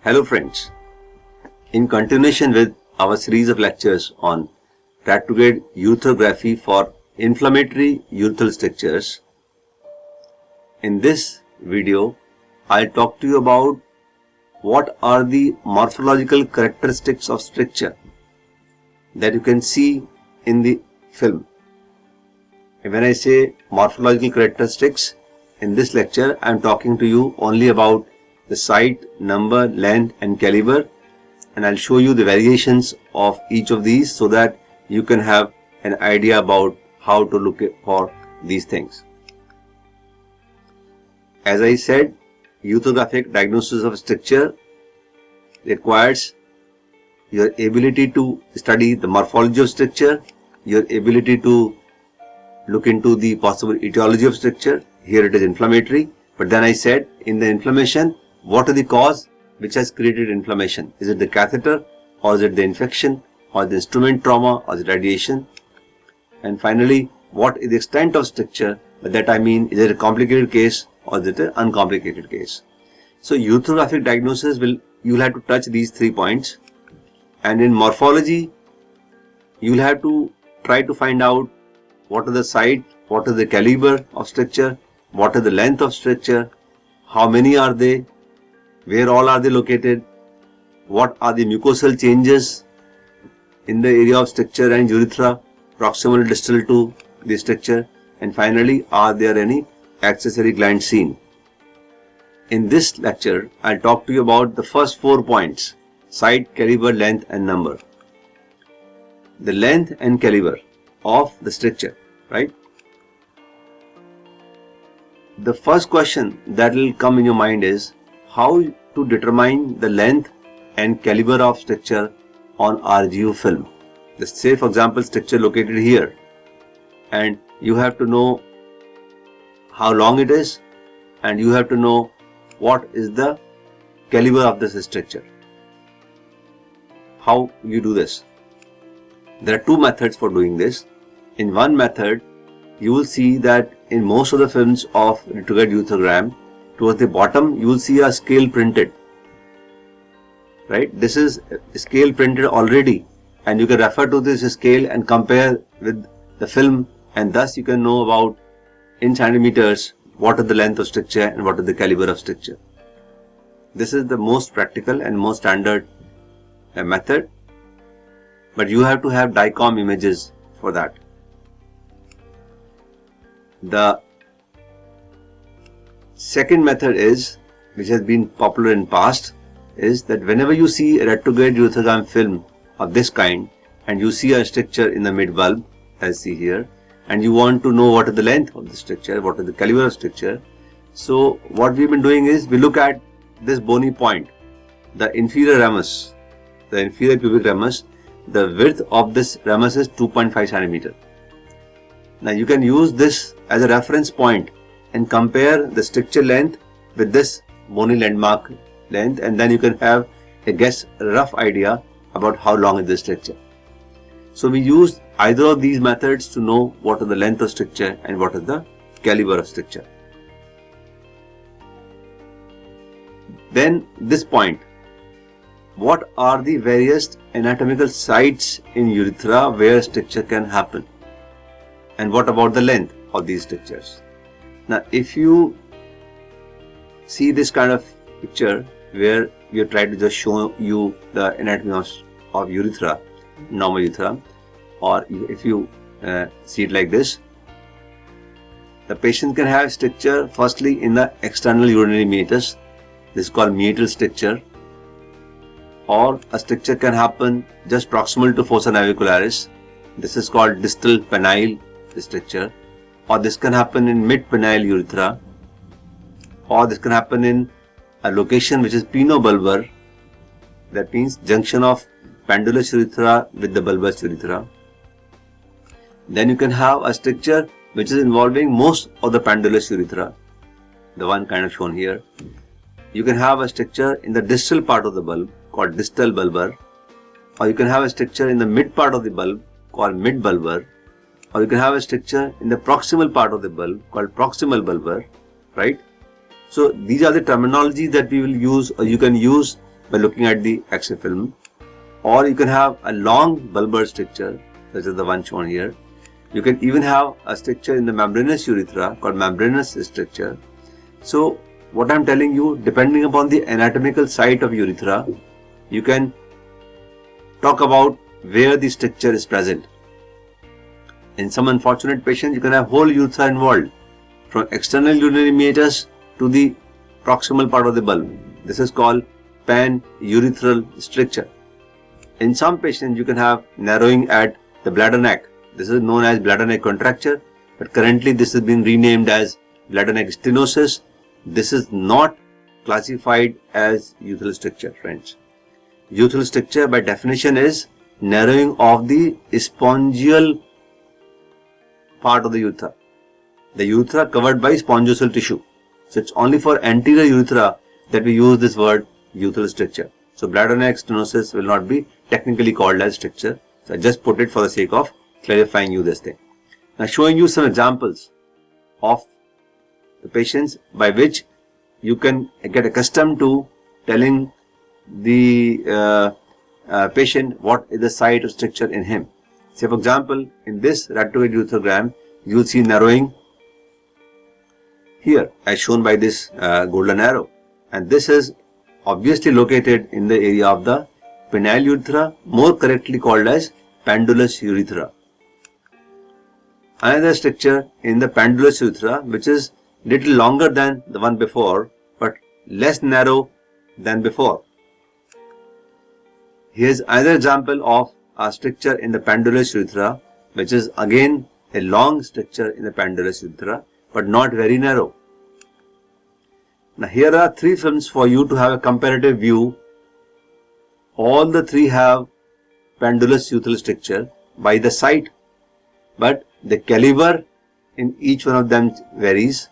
Hello friends, in continuation with our series of lectures on retrograde ureterography for inflammatory urethral strictures, in this video I'll talk to you about what are the morphological characteristics of stricture that you can see in the film. When I say morphological characteristics, in this lecture I am talking to you only about the site, number, length and caliber, and I'll show you the variations of each of these so that you can have an idea about how to look for these things. As I said, ureterographic diagnosis of stricture requires your ability to study the morphology of stricture, your ability to look into the possible etiology of stricture. Here it is inflammatory, but then I said in the inflammation, what are the cause which has created inflammation? Is it the catheter, or is it the infection, or the instrument trauma, or the radiation? And finally, what is the extent of stricture? By that I mean, is it a complicated case or is it an uncomplicated case? So ureterographic diagnosis you will have to touch these 3 points, and in morphology you will have to try to find out what are the site, what is the caliber of stricture, what is the length of stricture, how many are they, where all are they located, what are the mucosal changes in the area of stricture and urethra, proximal distal to the stricture, and finally, are there any accessory glands seen. In this lecture, I'll talk to you about the first 4 points: site, caliber, length and number. The length and caliber of the stricture, right? The first question that will come in your mind is how to determine the length and caliber of stricture on RGU film. Let's say, for example, stricture located here, and you have to know how long it is, and you have to know what is the caliber of this stricture. How you do this? There are 2 methods for doing this. In one method, you will see that in most of the films of retrograde ureterogram, towards the bottom you will see a scale printed, right? This is scale printed already, and you can refer to this scale and compare with the film, and thus you can know about in centimeters what is the length of stricture and what is the caliber of stricture. This is the most practical and most standard method, but you have to have DICOM images for that. The second method is, which has been popular in past, is that whenever you see a retrograde ureterogram film of this kind and you see a stricture in the mid bulb, as see here, and you want to know what is the length of the stricture, what is the caliber of stricture. So what we've been doing is we look at this bony point, the inferior ramus, the inferior pubic ramus. The width of this ramus is 2.5 centimeter. Now you can use this as a reference point and compare the stricture length with this bony landmark length, and then you can have a rough idea about how long is the stricture. So we use either of these methods to know what is the length of stricture and what is the caliber of stricture. Then this point, what are the various anatomical sites in urethra where stricture can happen, and what about the length of these strictures? Now if you see this kind of picture where we are trying to just show you the anatomy of urethra, normal urethra, or if you see it like this, the patient can have stricture firstly in the external urinary meatus. This is called meatal stricture, or a stricture can happen just proximal to fossa navicularis. This is called distal penile stricture, or this can happen in mid penile urethra, or this can happen in a location which is penobulbar, that means junction of pendulous urethra with the bulbous urethra. Then you can have a stricture which is involving most of the pendulous urethra, the one kind of shown here. You can have a stricture in the distal part of the bulb called distal bulbar, or you can have a stricture in the mid part of the bulb called mid bulbar, or you can have a stricture in the proximal part of the bulb called proximal bulbar, right? So these are the terminology that we will use, or you can use by looking at the X-ray film, or you can have a long bulbar stricture, such as the one shown here. You can even have a stricture in the membranous urethra called membranous stricture. So what I'm telling you, depending upon the anatomical site of urethra, you can talk about where the stricture is present. In some unfortunate patients, you can have whole urethra involved, from external urinary meatus to the proximal part of the bulb. This is called pan-urethral stricture. In some patients, you can have narrowing at the bladder neck. This is known as bladder neck contracture, but currently this has been renamed as bladder neck stenosis. This is not classified as urethral stricture, friends. Urethral stricture by definition is narrowing of the spongial part of the urethra. The urethra covered by spongiosal tissue. So it's only for anterior urethra that we use this word urethral stricture. So bladder neck stenosis will not be technically called as stricture. So I just put it for the sake of clarifying you this thing. Now showing you some examples of the patients by which you can get accustomed to telling the patient what is the site of stricture in him. Say for example, in this retrograde ureterogram, you will see narrowing here as shown by this golden arrow, and this is obviously located in the area of the penile urethra, more correctly called as pendulous urethra. Another stricture in the pendulous urethra, which is little longer than the one before but less narrow than before. Here's another example of a stricture in the pendulous urethra, which is again a long stricture in the pendulous urethra but not very narrow. Now here are three films for you to have a comparative view. All the three have pendulous urethral stricture by the site, but the caliber in each one of them varies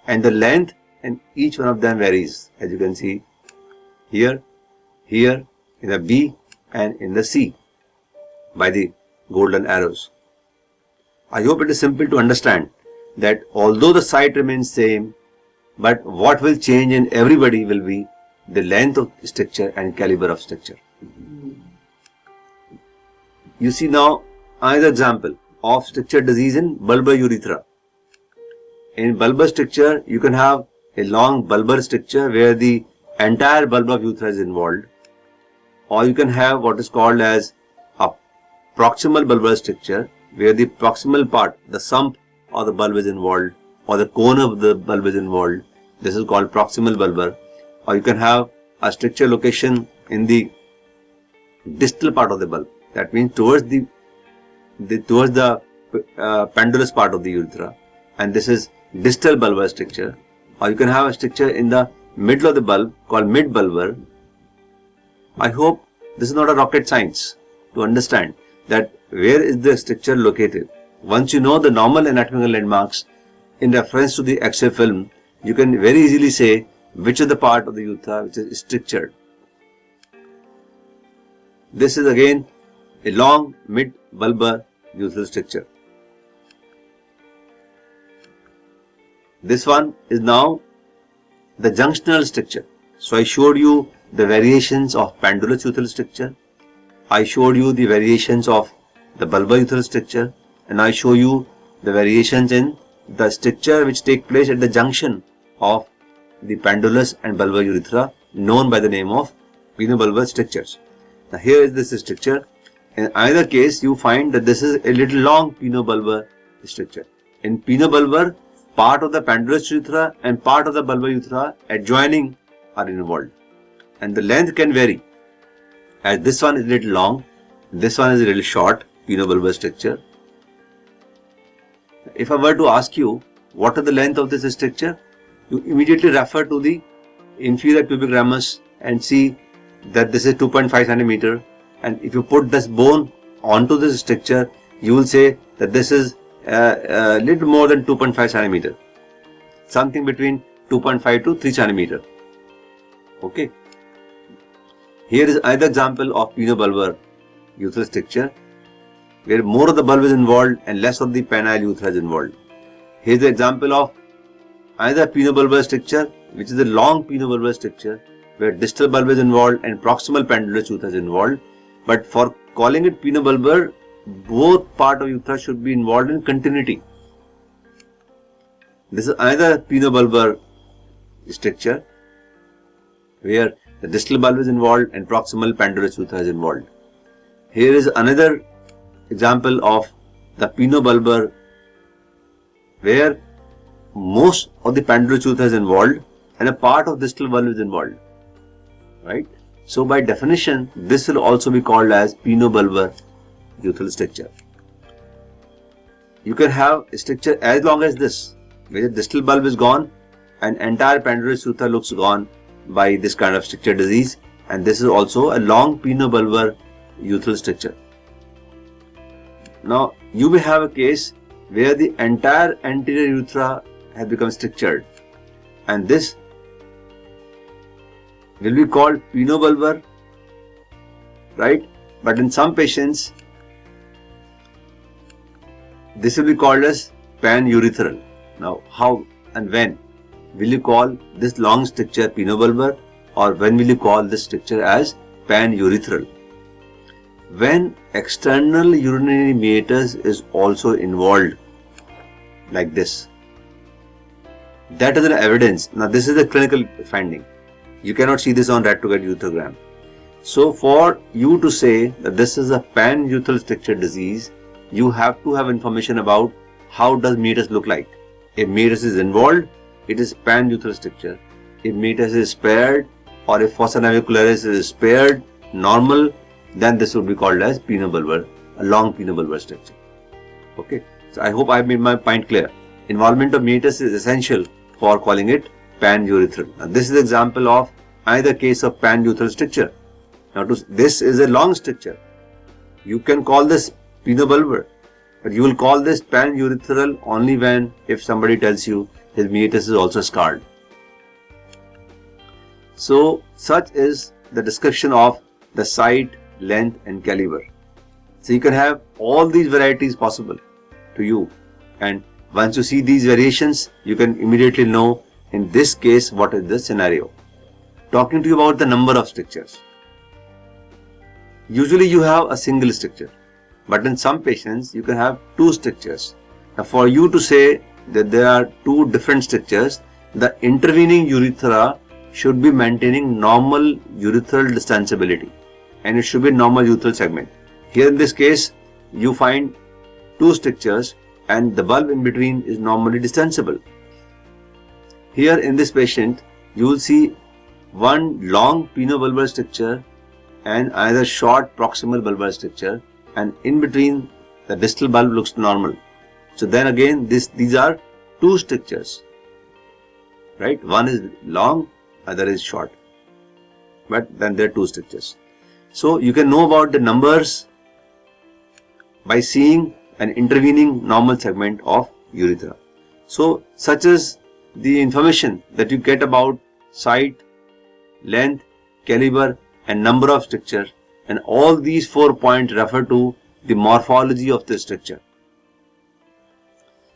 and the length in each one of them varies, as you can see here, here, in the B and in the C by the golden arrows. I hope it is simple to understand that although the site remains same, but what will change in everybody will be the length of stricture and caliber of stricture. You see now another example of stricture disease in bulbar urethra. In bulbar stricture, you can have a long bulbar stricture where the entire bulb of urethra is involved, or you can have what is called as a proximal bulbar stricture where the proximal part, the sump of the bulb is involved, or the cone of the bulb is involved. This is called proximal bulbar. Or you can have a stricture location in the distal part of the bulb. That means towards the pendulous part of the urethra, and this is distal bulbar stricture. Or you can have a stricture in the middle of the bulb called mid-bulbar. I hope this is not a rocket science to understand that where is the stricture located. Once you know the normal anatomical landmarks in reference to the X-ray film, you can very easily say which is the part of the urethra which is strictured. This is again a long mid-bulbar urethral stricture. This one is now the junctional stricture. So I showed you the variations of pendulous urethral stricture. I showed you the variations of the bulbar urethral stricture, and I show you the variations in the stricture which take place at the junction of the pendulous and bulbar urethra, known by the name of penobulbar strictures. Now here is this stricture. In either case, you find that this is a little long penobulbar stricture. In penobulbar, part of the pendulous urethra and part of the bulbar urethra adjoining are involved, and the length can vary. As this one is a little long, this one is a little short, penobulbar stricture. If I were to ask you what is the length of this stricture, you immediately refer to the inferior pubic ramus and see that this is 2.5 centimeter. And if you put this bone onto this stricture, you will say that this is a little more than 2.5 centimeter, something between 2.5 to 3 centimeter. Okay. Here is another example of penobulbar urethral stricture, where more of the bulb is involved and less of the penile urethra is involved. Here is the example of another penobulbar stricture, which is a long penobulbar stricture, where distal bulb is involved and proximal pendular tooth is involved. But for calling it pinobulbar, both part of urethra should be involved in continuity. This is another pinobulbar structure where the distal bulb is involved and proximal pendular tooth is involved. Here is another example of the pinobulbar where most of the pendular tooth is involved and a part of distal bulb is involved, right? So by definition, this will also be called as pinobulbar urethral stricture. You can have a stricture as long as this, where the distal bulb is gone and entire pendular urethra looks gone by this kind of stricture disease, and this is also a long pinobulbar urethral stricture. Now you may have a case where the entire anterior urethra has become strictured, and this will be called pinobulbar, right? But in some patients, this will be called as panurethral. Now, how and when will you call this long stricture pinobulbar, or when will you call this stricture as panurethral? When external urinary meatus is also involved, like this, that is an evidence. Now, this is a clinical finding. You cannot see this on rat-to-rat ureterogram. So, for you to say that this is a panurethral stricture disease, you have to have information about how does meatus look like. If meatus is involved, it is panurethral stricture. If meatus is spared, or if fossa navicularis is spared, normal, then this would be called as pinobulbar, a long pinobulbar stricture. Okay, so I hope I made my point clear. Involvement of meatus is essential for calling it panurethral. Now, this is an example of either case of panurethral stricture. Now, this is a long stricture. You can call this pinobulbar, but you will call this panurethral only when if somebody tells you his meatus is also scarred. So, such is the description of the site, length and caliber. So, you can have all these varieties possible to you, and once you see these variations, you can immediately know in this case what is the scenario. Talking to you about the number of strictures. Usually you have a single stricture, but in some patients you can have two strictures. Now, for you to say that there are two different strictures, the intervening urethra should be maintaining normal urethral distensibility, and it should be normal urethral segment. Here in this case, you find two strictures and the bulb in between is normally distensible. Here in this patient, you will see one long pinobulbar stricture and either short proximal bulbar stricture, and in between the distal bulb looks normal. So then again, these are two strictures, right? One is long, other is short, but then there are two strictures. So you can know about the numbers by seeing an intervening normal segment of urethra. So such is the information that you get about site, length, caliber and number of stricture, and all these 4 points refer to the morphology of the stricture.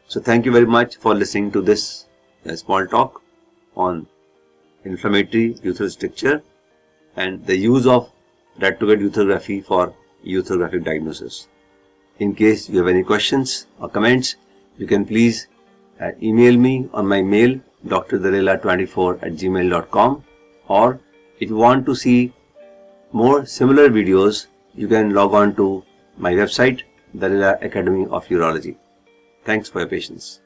So thank you very much for listening to this small talk on inflammatory urethral stricture and the use of rat-to-rat ureterography for ureterographic diagnosis. In case you have any questions or comments, you can please email me on my mail drdalela24@gmail.com, or if you want to see more similar videos, you can log on to my website, Dalela Academy of Urology. Thanks for your patience.